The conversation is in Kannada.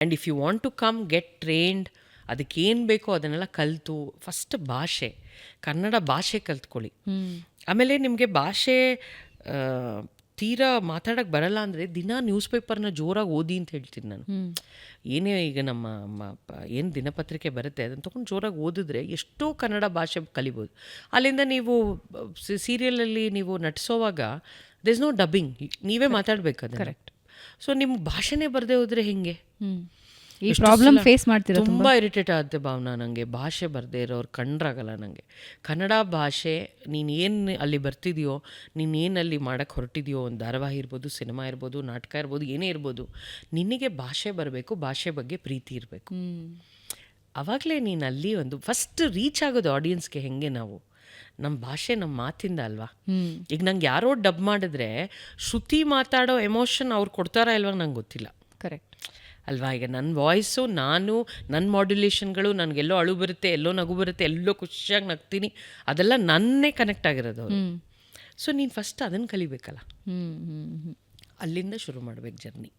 And if you want to come get trained, ಅದಕ್ಕೇನು ಬೇಕೋ ಅದನ್ನೆಲ್ಲ ಕಲಿತು ಫಸ್ಟ್ ಭಾಷೆ, ಕನ್ನಡ ಭಾಷೆ ಕಲ್ತ್ಕೊಳ್ಳಿ. ಆಮೇಲೆ ನಿಮಗೆ ಭಾಷೆ ತೀರಾ ಮಾತಾಡೋಕ್ಕೆ ಬರಲ್ಲ ಅಂದರೆ ದಿನ ನ್ಯೂಸ್ ಪೇಪರ್ನ ಜೋರಾಗಿ ಓದಿ ಅಂತ ಹೇಳ್ತೀನಿ ನಾನು. ಏನೇ ಈಗ ನಮ್ಮ ಏನು ದಿನಪತ್ರಿಕೆ ಬರುತ್ತೆ ಅದನ್ನು ತೊಗೊಂಡು ಜೋರಾಗಿ ಓದಿದ್ರೆ ಎಷ್ಟೋ ಕನ್ನಡ ಭಾಷೆ ಕಲಿಬೋದು. ಅಲ್ಲಿಂದ ನೀವು ಸೀರಿಯಲಲ್ಲಿ ನೀವು ನಟಿಸೋವಾಗ ದೇ ಇಸ್ ನೋ ಡಬ್ಬಿಂಗ್, ನೀವೇ ಮಾತಾಡಬೇಕು ಅದನ್ನು. ಕರೆಕ್ಟ್. ಸೊ ನಿಮ್ಮ ಭಾಷೆನೇ ಬರದೇ ಹೋದರೆ ಹೆಂಗೆ? ಈ ಪ್ರಾಬ್ಲಮ್ ಫೇಸ್ ಮಾಡ್ತೀರಾ? ತುಂಬ ಇರಿಟೇಟ್ ಆಗುತ್ತೆ ಭಾವನಾ ನನಗೆ. ಭಾಷೆ ಬರದೇ ಇರೋರು ಕಂಡ್ರಾಗಲ್ಲ ನನಗೆ. ಕನ್ನಡ ಭಾಷೆ ನೀನು ಏನು ಅಲ್ಲಿ ಬರ್ತಿದೆಯೋ, ನೀನು ಏನಲ್ಲಿ ಮಾಡೋಕ್ಕೆ ಹೊರಟಿದೆಯೋ, ಒಂದು ಧಾರಾವಾಹಿ ಇರ್ಬೋದು, ಸಿನಿಮಾ ಇರ್ಬೋದು, ನಾಟಕ ಇರ್ಬೋದು, ಏನೇ ಇರ್ಬೋದು, ನಿನಗೆ ಭಾಷೆ ಬರಬೇಕು, ಭಾಷೆ ಬಗ್ಗೆ ಪ್ರೀತಿ ಇರಬೇಕು. ಆವಾಗಲೇ ನೀನು ಅಲ್ಲಿ ಒಂದು ಫಸ್ಟ್ ರೀಚ್ ಆಗೋದು ಆಡಿಯನ್ಸ್ಗೆ. ಹೆಂಗೆ ನಾವು ನಮ್ಮ ಭಾಷೆ ನಮ್ಮ ಮಾತಿಂದ ಅಲ್ವಾ. ಈಗ ನಂಗೆ ಯಾರೋ ಡಬ್ ಮಾಡಿದ್ರೆ ಶ್ರುತಿ ಮಾತಾಡೋ ಎಮೋಷನ್ ಅವ್ರು ಕೊಡ್ತಾರಾ ಇಲ್ವಾ ನಂಗೆ ಗೊತ್ತಿಲ್ಲ. ಕರೆಕ್ಟ್ ಅಲ್ವಾ. ಈಗ ನನ್ನ ವಾಯ್ಸು, ನಾನು ನನ್ನ ಮಾಡ್ಯುಲೇಷನ್ಗಳು, ನನಗೆಲ್ಲೋ ಅಳು ಬರುತ್ತೆ, ಎಲ್ಲೋ ನಗು ಬರುತ್ತೆ, ಎಲ್ಲೋ ಖುಷಿಯಾಗಿ ನಗ್ತೀನಿ, ಅದೆಲ್ಲ ನನ್ನೇ ಕನೆಕ್ಟ್ ಆಗಿರೋದು ಅವರು. ಸೊ ನೀನು ಫಸ್ಟ್ ಅದನ್ನು ಕಲಿಬೇಕಲ್ಲ, ಅಲ್ಲಿಂದ ಶುರು ಮಾಡ್ಬೇಕು ಜರ್ನಿ.